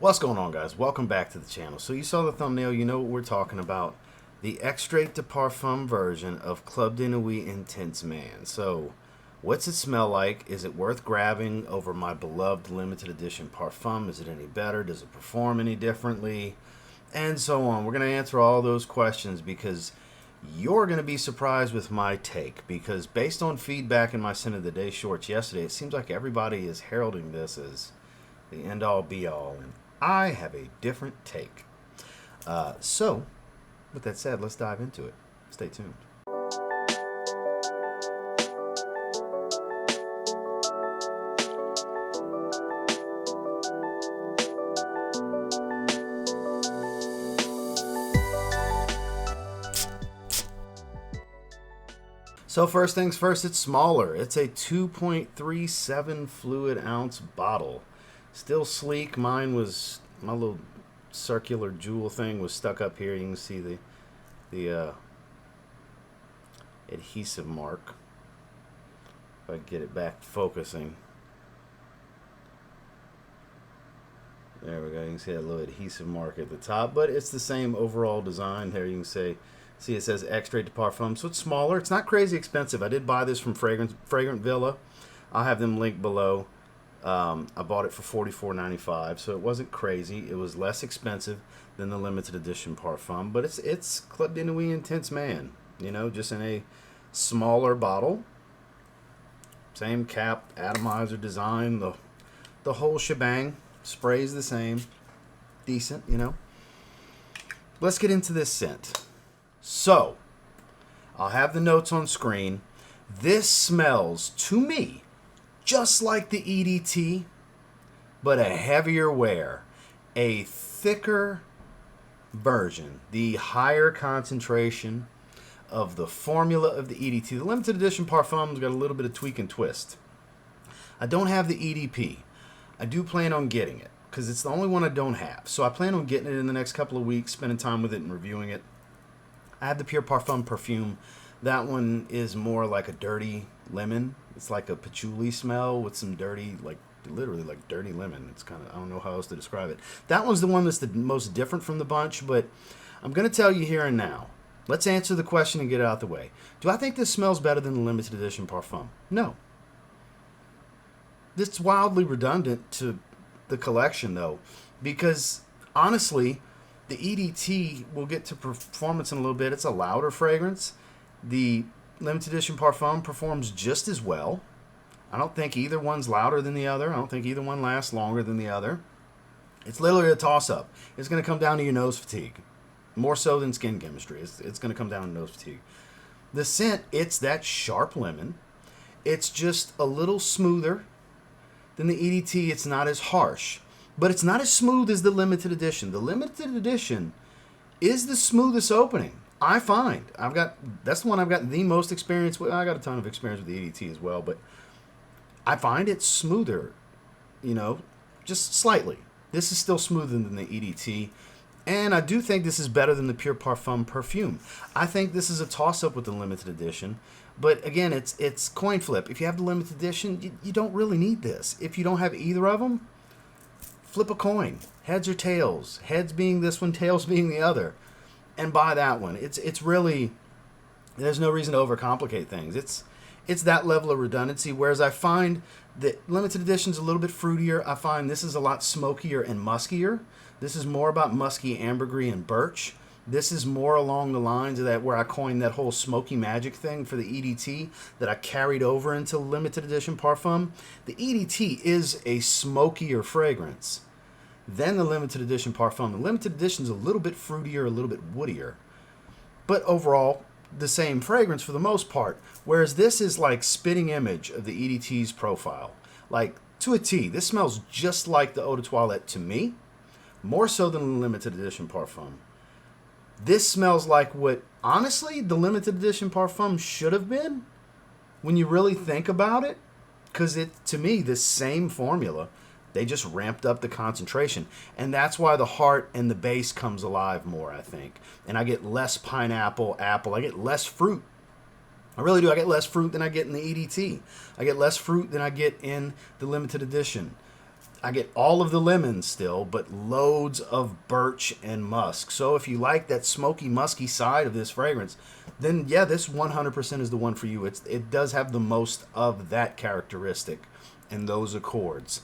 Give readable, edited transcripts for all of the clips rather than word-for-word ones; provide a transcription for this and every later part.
What's going on, guys? Welcome back to the channel. So you saw the thumbnail, you know what we're talking about. The Extrait de Parfum version of Club de Nuit Intense Man. So what's it smell like? Is it worth grabbing over my beloved limited edition Parfum? Is it any better? Does it perform any differently? And so on. We're going to answer all those questions because you're going to be surprised with my take. Because based on feedback in my Scent of the Day shorts yesterday, it seems like everybody is heralding this as the end-all be-all. And I have a different take. So, with that said, let's dive into it. Stay tuned. So first things first, it's smaller. It's a 2.37 fluid ounce bottle. Still sleek. Mine was, my little circular jewel thing was stuck up here. You can see the adhesive mark. If I get it back focusing. There we go. You can see that little adhesive mark at the top, but it's the same overall design. There you can see it says Extrait de Parfum, so it's smaller. It's not crazy expensive. I did buy this from Fragrant Villa. I'll have them linked below. I bought it for $44.95, so it wasn't crazy. It was less expensive than the limited edition Parfum, but it's Club de Nuit Intense Man, you know, just in a smaller bottle. Same cap, atomizer design, the whole shebang. Sprays the same, decent, you know. Let's get into this scent. So, I'll have the notes on screen. This smells, to me, just like the EDT, but a heavier wear, a thicker version, the higher concentration of the formula of the EDT. The limited edition Parfum's got a little bit of tweak and twist. I don't have the EDP. I do plan on getting it because it's the only one I don't have. So I plan on getting it in the next couple of weeks, spending time with it and reviewing it. I have the Pure Parfum perfume. That one is more like a dirty lemon. It's like a patchouli smell with some dirty, like literally like dirty lemon. It's kind of, I don't know how else to describe it. That one's the one that's the most different from the bunch, but I'm going to tell you here and now. Let's answer the question and get it out the way. Do I think this smells better than the limited edition Parfum? No. It's wildly redundant to the collection, though, because honestly, the EDT, we'll get to performance in a little bit. It's a louder fragrance. The limited edition Parfum performs just as well. I don't think either one's louder than the other. I don't think either one lasts longer than the other. It's literally a toss-up. It's going to come down to your nose fatigue, more so than skin chemistry. It's going to come down to nose fatigue. The scent, it's that sharp lemon. It's just a little smoother than the EDT. It's not as harsh, but it's not as smooth as the limited edition. The limited edition is the smoothest opening, I find. That's the one I've got the most experience with. I got a ton of experience with the EDT as well, but I find it smoother, you know, just slightly. This is still smoother than the EDT, and I do think this is better than the Pure Parfum perfume. I think this is a toss-up with the limited edition. But again, it's coin flip. If you have the limited edition, you don't really need this. If you don't have either of them, flip a coin. Heads or tails. Heads being this one, tails being the other. And buy that one. It's really, there's no reason to overcomplicate things. It's that level of redundancy, whereas I find that limited edition's a little bit fruitier. I find this is a lot smokier and muskier. This is more about musky ambergris and birch. This is more along the lines of that where I coined that whole smoky magic thing for the EDT that I carried over into limited edition Parfum. The EDT is a smokier fragrance than the limited edition Parfum. The limited edition is a little bit fruitier, a little bit woodier. But overall, the same fragrance for the most part. Whereas this is like spitting image of the EDT's profile. Like, to a T. This smells just like the Eau de Toilette to me. More so than the limited edition Parfum. This smells like what, honestly, the limited edition Parfum should have been when you really think about it. Because to me, this same formula, they just ramped up the concentration. And that's why the heart and the base comes alive more, I think. And I get less pineapple, apple. I get less fruit. I really do. I get less fruit than I get in the EDT. I get less fruit than I get in the limited edition. I get all of the lemons still, but loads of birch and musk. So if you like that smoky, musky side of this fragrance, then yeah, this 100% is the one for you. It does have the most of that characteristic and those accords.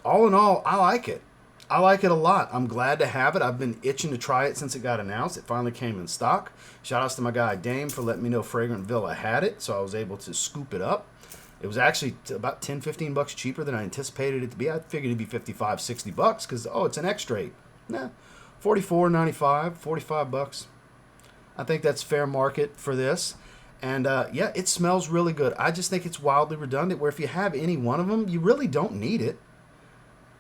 All in all, I like it. I like it a lot. I'm glad to have it. I've been itching to try it since it got announced. It finally came in stock. Shout outs to my guy Dame for letting me know Fragrant Villa had it, so I was able to scoop it up. It was actually about 10, 15 bucks cheaper than I anticipated it to be. I figured it'd be 55, 60 bucks because, oh, it's an extrait. Nah, 44.95, 45 bucks. I think that's fair market for this. And yeah, it smells really good. I just think it's wildly redundant where if you have any one of them, you really don't need it.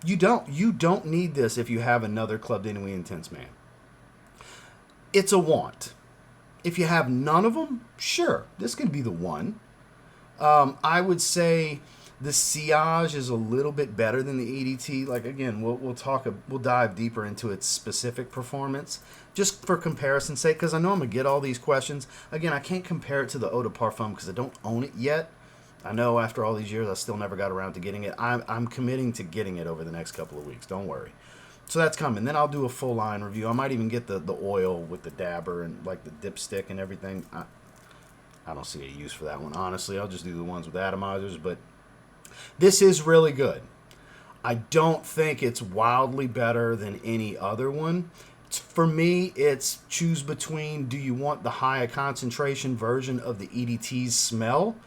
You don't need this if you have another Club de Nuit Intense Man. It's a want. If you have none of them, sure, this could be the one. I would say the Sillage is a little bit better than the EDT. Like again, we'll dive deeper into its specific performance just for comparison's sake, because I know I'm gonna get all these questions. Again, I can't compare it to the Eau de Parfum because I don't own it yet. I know after all these years, I still never got around to getting it. I'm committing to getting it over the next couple of weeks. Don't worry. So that's coming. Then I'll do a full line review. I might even get the oil with the dabber and like the dipstick and everything. I don't see a use for that one, honestly. I'll just do the ones with atomizers. But this is really good. I don't think it's wildly better than any other one. For me, it's choose between, do you want the higher concentration version of the EDT's smell?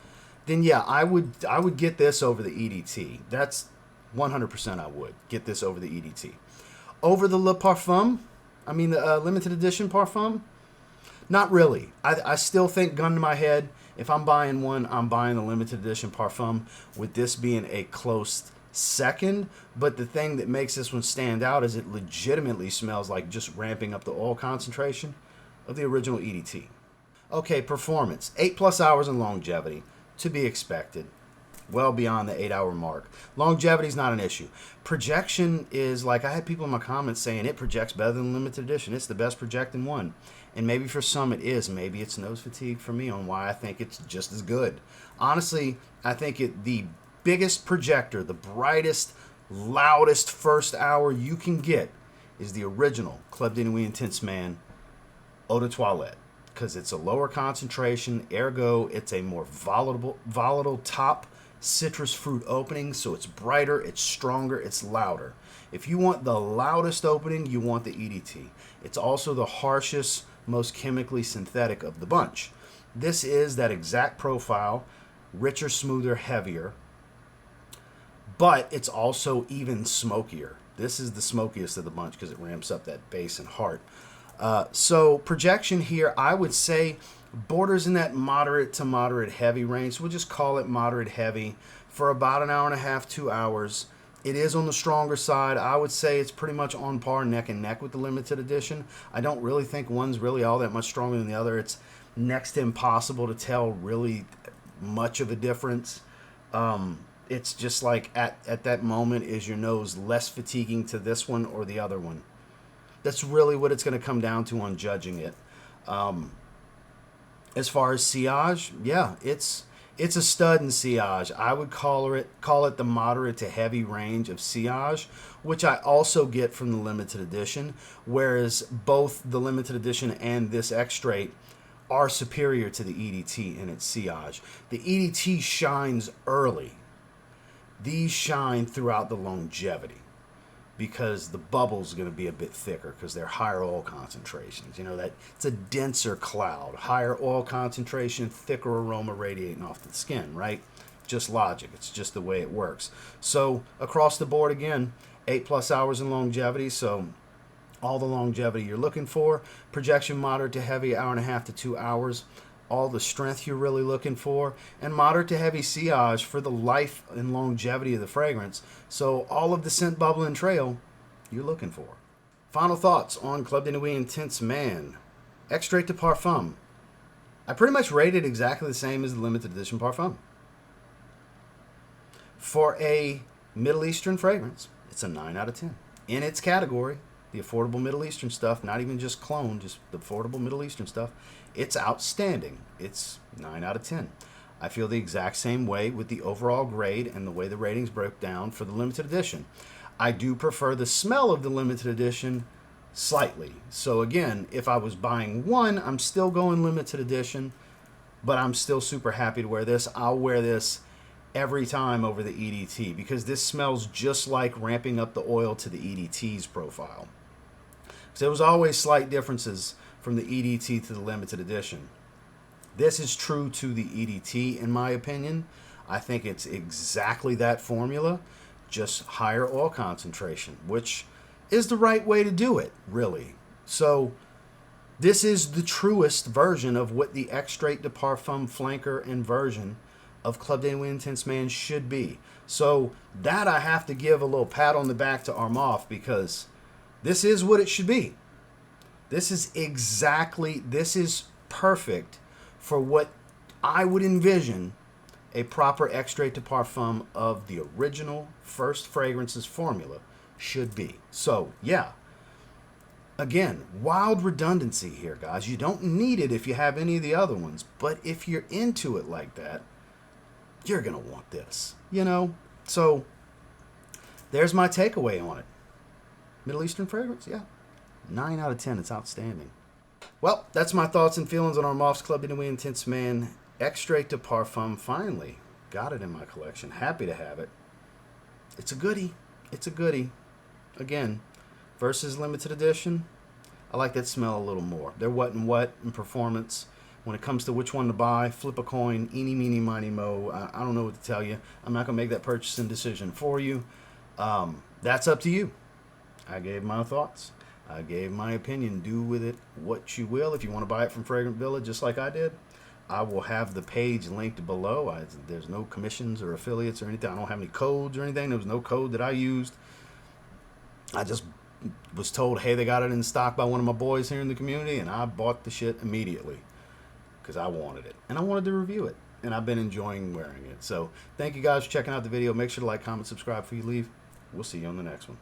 Then yeah, I would get this over the EDT. That's 100% I would get this over the EDT. Over the Le Parfum, I mean the limited edition Parfum, not really. I still think, gun to my head, if I'm buying one, I'm buying the limited edition Parfum, with this being a close second. But the thing that makes this one stand out is it legitimately smells like just ramping up the oil concentration of the original EDT. Okay, performance. 8+ hours in longevity. To be expected. Well beyond the 8-hour mark. Longevity is not an issue. Projection is, like, I had people in my comments saying it projects better than limited edition. It's the best projecting one. And maybe for some it is. Maybe it's nose fatigue for me on why I think it's just as good. Honestly, I think the biggest projector, the brightest, loudest first hour you can get is the original Club de Nuit Intense Man Eau de Toilette. Because it's a lower concentration, ergo it's a more volatile top citrus fruit opening, so it's brighter, it's stronger, it's louder. If you want the loudest opening, you want the EDT. It's also the harshest, most chemically synthetic of the bunch. This is that exact profile, richer, smoother, heavier, but it's also even smokier. This is the smokiest of the bunch because it ramps up that bass and heart. So projection here, I would say borders in that moderate to moderate heavy range. So we'll just call it moderate heavy for about an hour and a half, 2 hours. It is on the stronger side. I would say it's pretty much on par, neck and neck with the limited edition. I don't really think one's really all that much stronger than the other. It's next to impossible to tell really much of a difference. It's just like at that moment, is your nose less fatiguing to this one or the other one? That's really what it's going to come down to on judging it. As far as sillage, yeah, it's a stud in sillage. I would call it the moderate to heavy range of sillage, which I also get from the limited edition, whereas both the limited edition and this extrait are superior to the EDT in its sillage. The EDT shines early. These shine throughout the longevity, because the bubble's going to be a bit thicker because they're higher oil concentrations. You know, that it's a denser cloud, higher oil concentration, thicker aroma radiating off the skin, right? Just logic. It's just the way it works. So across the board, again, 8+ hours in longevity. So all the longevity you're looking for. Projection moderate to heavy, 1.5 hours to 2 hours. All the strength you're really looking for, and moderate to heavy sillage for the life and longevity of the fragrance. So all of the scent, bubble, and trail you're looking for. Final thoughts on Club de Nuit Intense Man. Extrait de Parfum. I pretty much rate it exactly the same as the limited edition Parfum. For a Middle Eastern fragrance, it's a 9 out of 10. In its category, the affordable Middle Eastern stuff, not even just clone, just the affordable Middle Eastern stuff, it's outstanding. It's 9 out of 10. I feel the exact same way with the overall grade and the way the ratings broke down for the limited edition. I do prefer the smell of the limited edition slightly. So again, if I was buying one, I'm still going limited edition, but I'm still super happy to wear this. I'll wear this every time over the EDT because this smells just like ramping up the oil to the EDT's profile. So there was always slight differences from the EDT to the limited edition. This is true to the EDT in my opinion. I think it's exactly that formula, just higher oil concentration, which is the right way to do it, really. So this is the truest version of what the Extrait de Parfum flanker and version of Club de Nuit Intense Man should be. So that I have to give a little pat on the back to Armaf because this is what it should be. This is perfect for what I would envision a proper Extrait de Parfum of the original first fragrances formula should be. So yeah, again, wild redundancy here, guys. You don't need it if you have any of the other ones, but if you're into it like that, you're gonna want this, you know. So there's my takeaway on it. Middle Eastern fragrance, yeah, 9 out of 10. It's outstanding. Well, that's my thoughts and feelings on Armaf's Club de Nuit Intense Man Extrait de Parfum. Finally got it in my collection. Happy to have it. It's a goodie. It's a goodie. Again, versus limited edition, I like that smell a little more. They're wet and wet in performance. When it comes to which one to buy, flip a coin, eeny, meeny, miny, mo. I don't know what to tell you. I'm not going to make that purchasing decision for you. That's up to you. I gave my thoughts. I gave my opinion. Do with it what you will. If you want to buy it from Fragrant Villa, just like I did, I will have the page linked below. There's no commissions or affiliates or anything. I don't have any codes or anything. There was no code that I used. I just was told, hey, they got it in stock by one of my boys here in the community, and I bought the shit immediately because I wanted it. And I wanted to review it. And I've been enjoying wearing it. So thank you guys for checking out the video. Make sure to like, comment, subscribe before you leave. We'll see you on the next one.